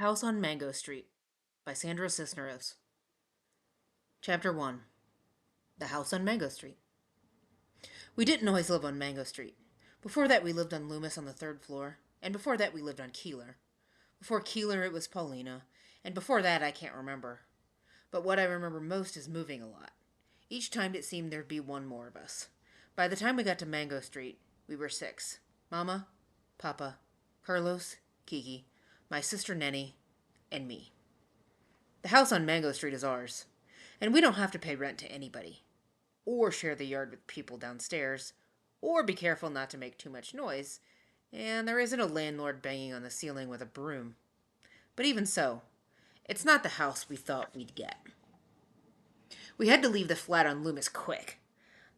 House on Mango Street by Sandra Cisneros. Chapter 1. The House on Mango Street. We didn't always live on Mango Street. Before that, we lived on Loomis on the third floor, and before that, we lived on Keeler. Before Keeler, it was Paulina, and before that, I can't remember. But what I remember most is moving a lot. Each time it seemed there'd be one more of us. By the time we got to Mango Street, we were six: Mama, Papa, Carlos, Kiki, my sister Nenny, and me. The house on Mango Street is ours, and we don't have to pay rent to anybody, or share the yard with people downstairs, or be careful not to make too much noise, and there isn't a landlord banging on the ceiling with a broom. But even so, it's not the house we thought we'd get. We had to leave the flat on Loomis quick.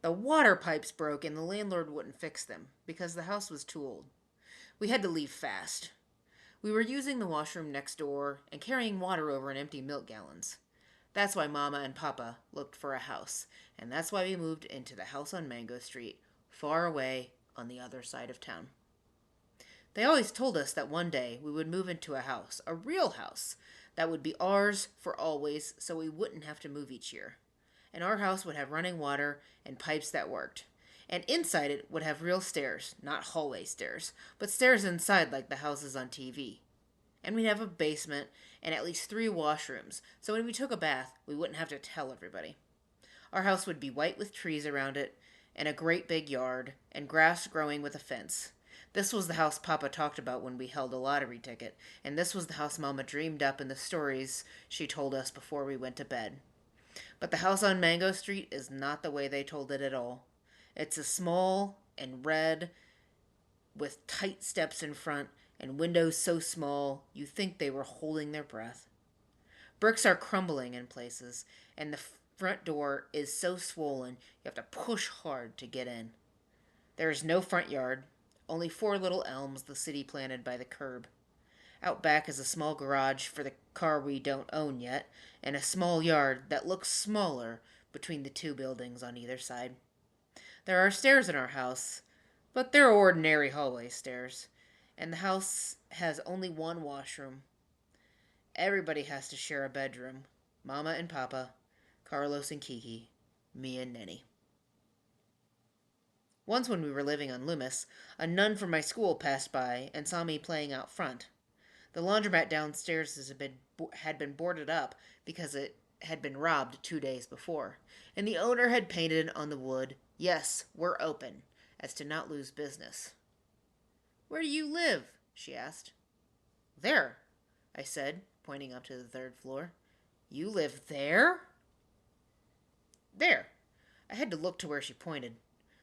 The water pipes broke and the landlord wouldn't fix them because the house was too old. We had to leave fast. We were using the washroom next door and carrying water over in empty milk gallons. That's why Mama and Papa looked for a house, and that's why we moved into the house on Mango Street, far away on the other side of town. They always told us that one day we would move into a house, a real house, that would be ours for always so we wouldn't have to move each year. And our house would have running water and pipes that worked. And inside it would have real stairs, not hallway stairs, but stairs inside like the houses on TV. And we'd have a basement and at least 3 washrooms, so when we took a bath, we wouldn't have to tell everybody. Our house would be white with trees around it, and a great big yard, and grass growing with a fence. This was the house Papa talked about when we held a lottery ticket, and this was the house Mama dreamed up in the stories she told us before we went to bed. But the house on Mango Street is not the way they told it at all. It's a small and red with tight steps in front and windows so small you think they were holding their breath. Bricks are crumbling in places, and the front door is so swollen you have to push hard to get in. There is no front yard, only 4 little elms the city planted by the curb. Out back is a small garage for the car we don't own yet, and a small yard that looks smaller between the 2 buildings on either side. There are stairs in our house, but they're ordinary hallway stairs, and the house has only 1 washroom. Everybody has to share a bedroom: Mama and Papa, Carlos and Kiki, me and Nenny. Once, when we were living on Loomis, a nun from my school passed by and saw me playing out front. The laundromat downstairs had been boarded up because it had been robbed 2 days before, and the owner had painted on the wood, "Yes, we're open," as to not lose business. "Where do you live?" she asked. "There," I said, pointing up to the third floor. "You live there?" "There." I had to look to where she pointed.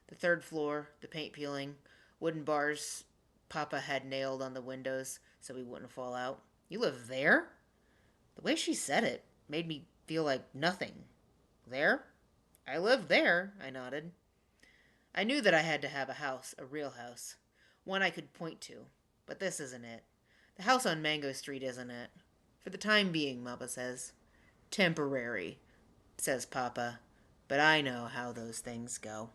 The third floor, the paint peeling, wooden bars Papa had nailed on the windows so we wouldn't fall out. "You live there?" The way she said it made me feel like nothing. "There? I live there," I nodded. I knew that I had to have a house, a real house, one I could point to. But this isn't it. The house on Mango Street isn't it. For the time being, Mama says. "Temporary," says Papa. But I know how those things go.